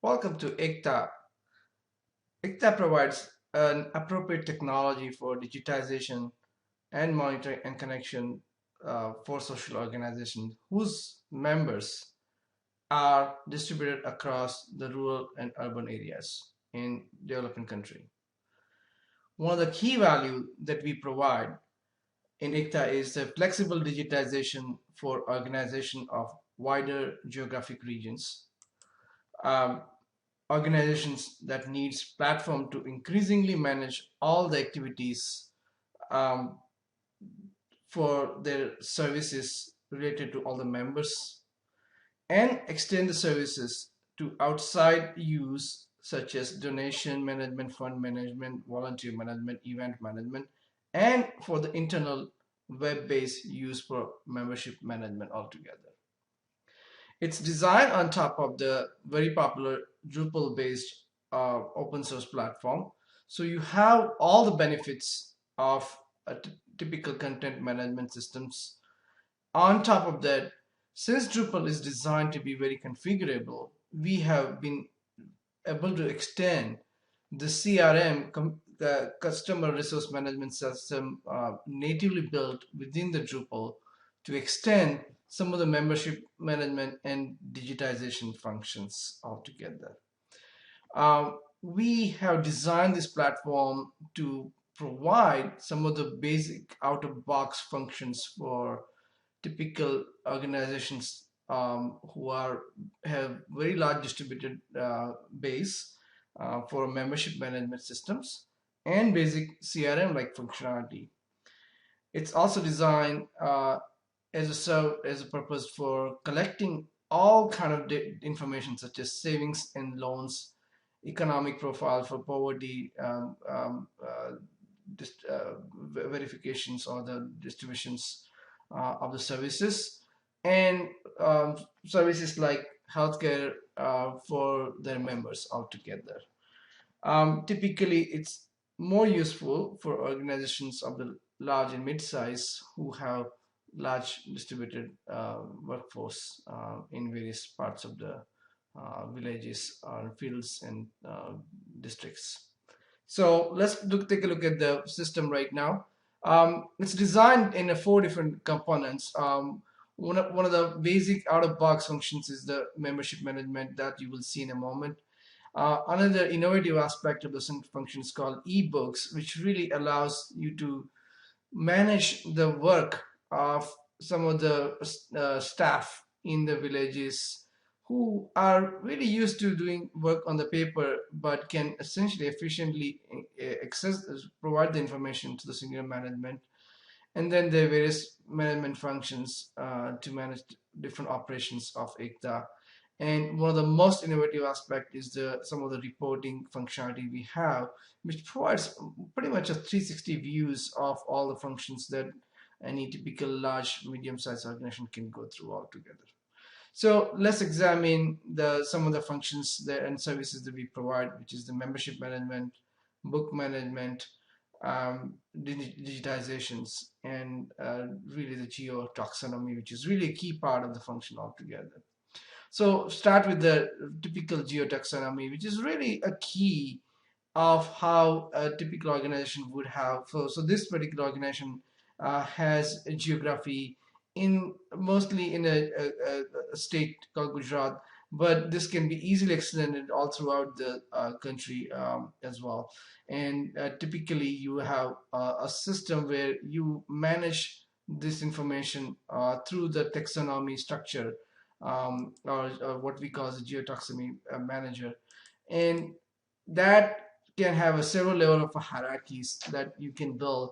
Welcome to Ektta. Ektta provides an appropriate technology for digitization and monitoring and connection for social organizations whose members are distributed across the rural and urban areas in developing country. One of the key value that we provide in Ektta is the flexible digitization for organization of wider geographic regions. Um, Organizations that needs platform to increasingly manage all the activities um, for their services related to all the members and extend the services to outside use such as donation management, fund management, volunteer management, event management, and for the internal web-based use for membership management altogether. It's designed on top of the very popular Drupal based open source platform. So you have all the benefits of a typical content management systems. On top of that, since Drupal is designed to be very configurable, we have been able to extend the CRM, the customer resource management system, natively built within the Drupal to extend some of the membership management and digitization functions altogether. We have designed this platform to provide some of the basic out-of-box functions for typical organizations who have very large distributed base for membership management systems and basic CRM like functionality. It's also designed as a purpose for collecting all kind of information such as savings and loans, economic profile for poverty, verifications or the distributions of the services, and services like healthcare for their members altogether. Typically, it's more useful for organizations of the large and mid-size who have large distributed workforce in various parts of the villages or fields and districts. So take a look at the system right now. It's designed in four different components. One of the basic out-of-box functions is the membership management that you will see in a moment. Another innovative aspect of the function is called ebooks, which really allows you to manage the work of some of the staff in the villages who are really used to doing work on the paper but can essentially efficiently provide the information to the senior management, and then there are various management functions to manage different operations of Ekta. And one of the most innovative aspect is some of the reporting functionality we have, which provides pretty much a 360 views of all the functions that any typical large, medium-sized organization can go through altogether. So let's examine some of the functions and services that we provide, which is the membership management, book management, digitizations, and really the geo taxonomy, which is really a key part of the function altogether. So start with the typical geotaxonomy, which is really a key of how a typical organization would have. So this particular organization has a geography in mostly in a state called Gujarat, but this can be easily extended all throughout the country as well. And typically you have a system where you manage this information through the taxonomy structure, or what we call the geotaxonomy manager, and that can have a several level of hierarchies that you can build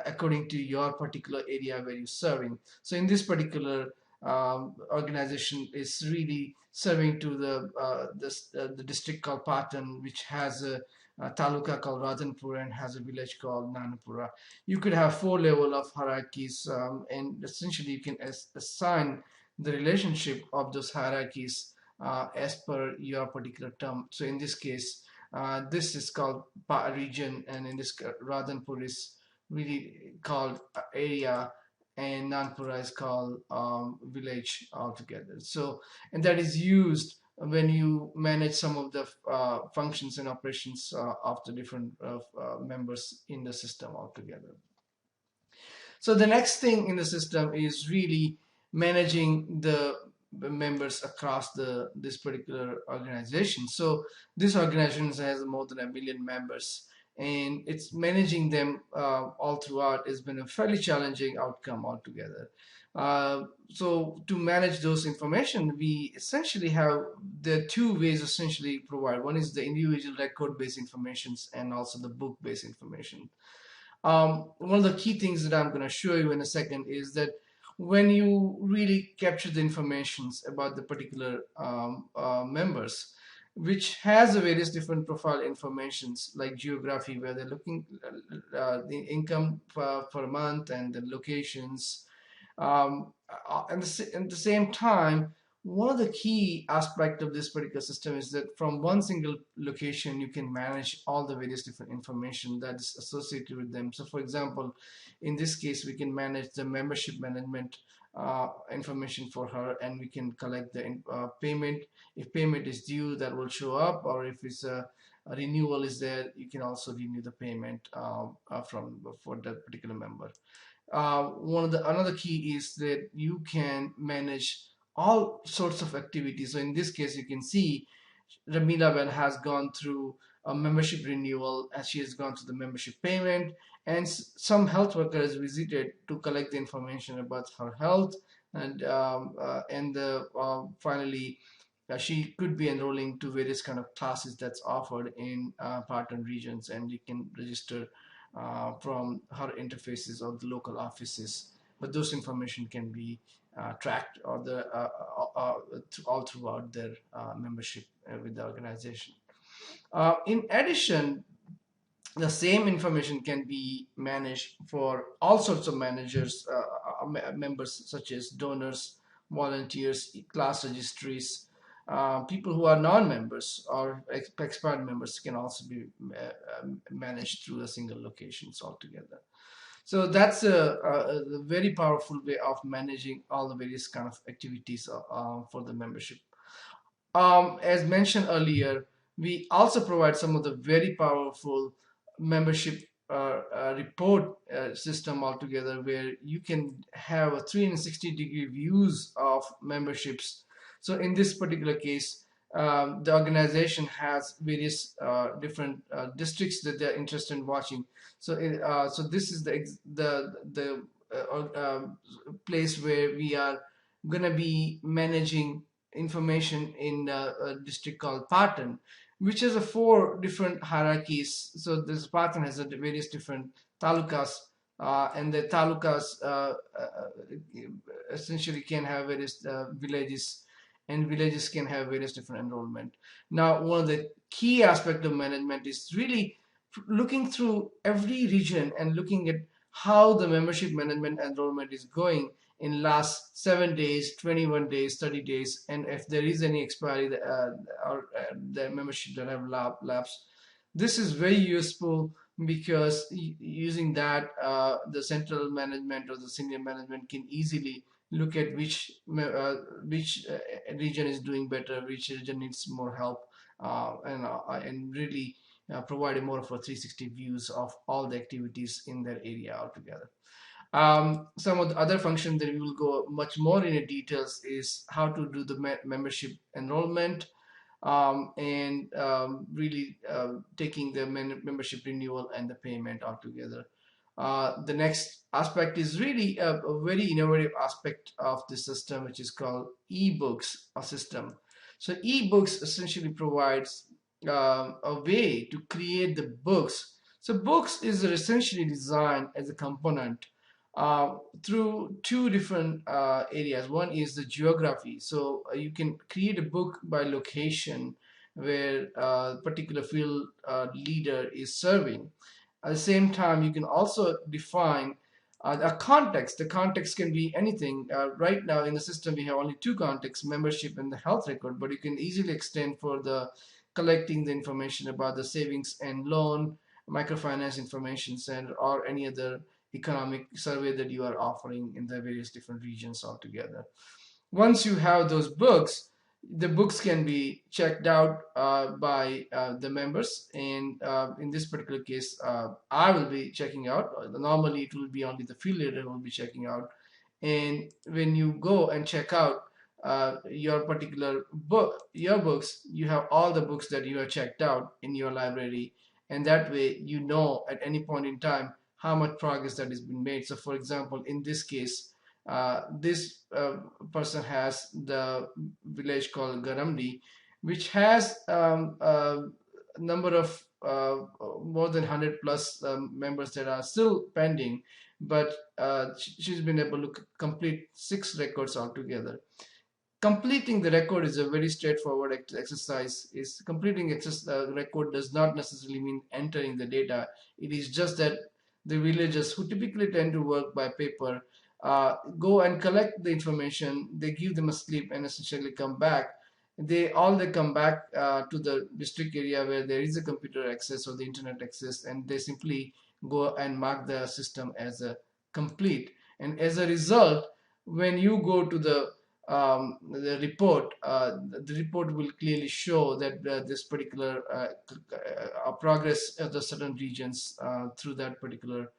according to your particular area where you're serving. So in this particular organization is really serving to the district called Patan, which has a taluka called Rajanpur and has a village called Nanapura. You could have four level of hierarchies, and essentially you can assign the relationship of those hierarchies as per your particular term. So in this case, this is called region, and in this Radhanpur is really called area, and Nanpura is called village altogether. So, and that is used when you manage some of the functions and operations of the different members in the system altogether. So the next thing in the system is really managing the members across this particular organization. So this organization has more than 1 million members, and it's managing them all throughout has been a fairly challenging outcome altogether. So to manage those information, we essentially have the two ways essentially provide. One is the individual record-based informations and also the book-based information. One of the key things that I'm going to show you in a second is that when you really capture the informations about the particular members, which has a various different profile informations like geography, where they're looking the income per month and the locations, at the same time, one of the key aspect of this particular system is that from one single location, you can manage all the various different information that is associated with them. So for example, in this case, we can manage the membership management information for her, and we can collect the payment. If payment is due, that will show up, or if it's a renewal is there, you can also renew the payment for that particular member. Another key is that you can manage all sorts of activities. So in this case, you can see Ramila Ben has gone through a membership renewal, as she has gone through the membership payment, and some health worker has visited to collect the information about her health, and finally she could be enrolling to various kind of classes that's offered in partner regions, and you can register from her interfaces or the local offices. But those information can be tracked or all throughout their membership with the organization. In addition, the same information can be managed for all sorts of managers, members such as donors, volunteers, class registries. People who are non-members or expired members can also be managed through a single locations altogether. So that's a very powerful way of managing all the various kind of activities for the membership. As mentioned earlier, we also provide some of the very powerful membership report system altogether, where you can have a 360-degree views of memberships. So in this particular case, the organization has various different districts that they're interested in watching. So this is the place where we are going to be managing information in a district called Patan, which has 4 different hierarchies. So this Patan has various different talukas, and the talukas essentially can have various villages, and villages can have various different enrollment. Now, one of the key aspects of management is really looking through every region and looking at how the membership management enrollment is going in last 7 days, 21 days, 30 days, and if there is any expiry or the membership that have lapsed. This is very useful because using that, the central management or the senior management can easily look at which region is doing better, which region needs more help, and really provide a more of a 360 views of all the activities in their area altogether. Some of the other functions that we will go much more into details is how to do the membership enrollment, and really taking the membership renewal and the payment altogether. The next aspect is really a very innovative aspect of the system, which is called ebooks system. So ebooks essentially provides a way to create the books. So books is essentially designed as a component through 2 different areas. One is the geography. So you can create a book by location where a particular field leader is serving. At the same time, you can also define a context. The context can be anything. Right now in the system, we have only 2 contexts, membership and the health record, but you can easily extend for the collecting the information about the savings and loan, microfinance information, and or any other economic survey that you are offering in the various different regions altogether. Once you have those books, The books can be checked out by the members, and in this particular case, I will be checking out. Normally, it will be only the field leader who will be checking out. And when you go and check out your particular book, your books, you have all the books that you have checked out in your library, and that way you know at any point in time how much progress that has been made. So, for example, in this case, this person has the village called Garamdi, which has a number of more than 100 plus members that are still pending, but she's been able to complete 6 records altogether. Completing the record is a very straightforward exercise. Is completing record does not necessarily mean entering the data. It is just that the villagers who typically tend to work by paper go and collect the information. They give them a slip and essentially come back. They come back to the district area where there is a computer access or the internet access, and they simply go and mark the system as a complete. And as a result, when you go to the report, the report will clearly show that this particular progress of the certain regions through that particular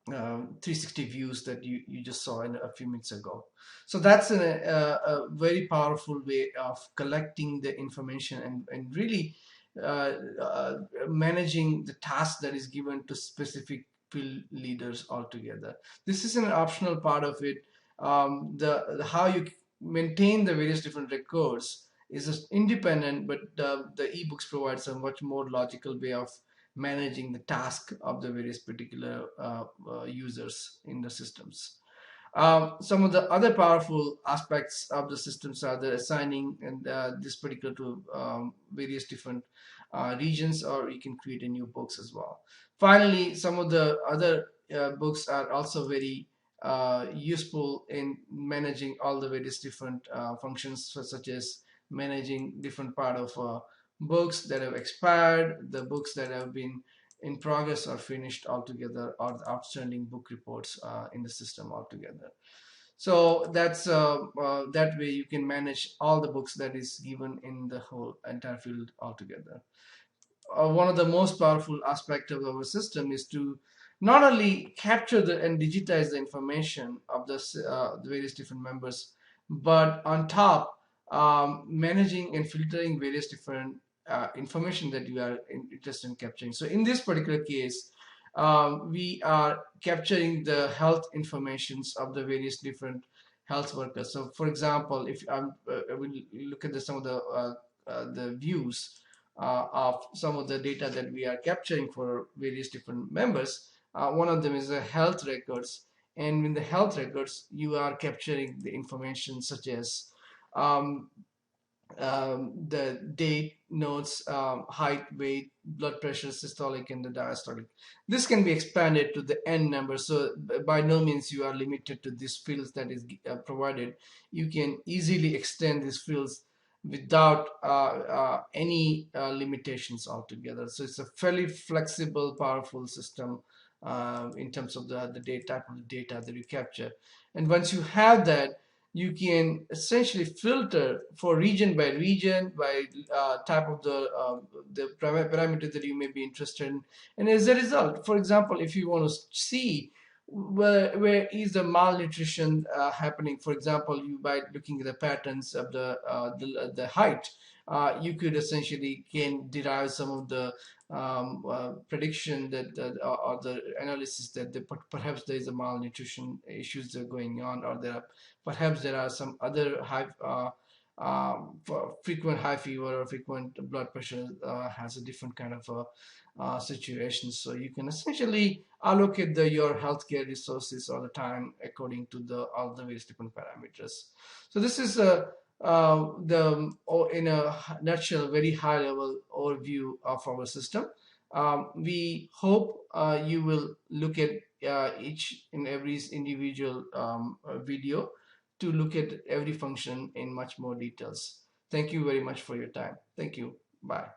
360 views that you just saw in a few minutes ago. So that's a very powerful way of collecting the information and really uh, uh, managing the task that is given to specific field leaders altogether. This is an optional part of it. The how you maintain the various different records is independent, but the ebooks provides a much more logical way of managing the task of the various particular users in the systems. Some of the other powerful aspects of the systems are the assigning and this particular to various different regions, or you can create a new books as well. Finally, some of the other books are also very useful in managing all the various different functions, such as managing different part of books that have expired, the books that have been in progress or finished altogether, or the outstanding book reports in the system altogether. So that way you can manage all the books that is given in the whole entire field altogether. One of the most powerful aspects of our system is to not only capture and digitize the information of the various different members, but on top, managing and filtering various different information that you are interested in capturing. So in this particular case, we are capturing the health informations of the various different health workers. So for example, if I will look at some of the views of some of the data that we are capturing for various different members. One of them is the health records, and in the health records you are capturing the information such as um, the date, notes, height, weight, blood pressure, systolic and the diastolic. This can be expanded to the n number. So by no means you are limited to these fields that is provided. You can easily extend these fields without any limitations altogether. So it's a fairly flexible, powerful system in terms of the data, that you capture. And once you have that, you can essentially filter for region by region by type of the parameter that you may be interested in. And as a result, for example, if you want to see where is the malnutrition happening, for example, you by looking at the patterns of the height, you could essentially can derive some of the prediction that or the analysis that perhaps there is a malnutrition issues that are going on, or perhaps there are some other frequent high fever or frequent blood pressure has a different kind of situation. So you can essentially allocate your healthcare resources all the time according to all the various different parameters. So this is in a nutshell, very high level overview of our system. We hope you will look at each and every individual video to look at every function in much more details. Thank you very much for your time. Thank you. Bye.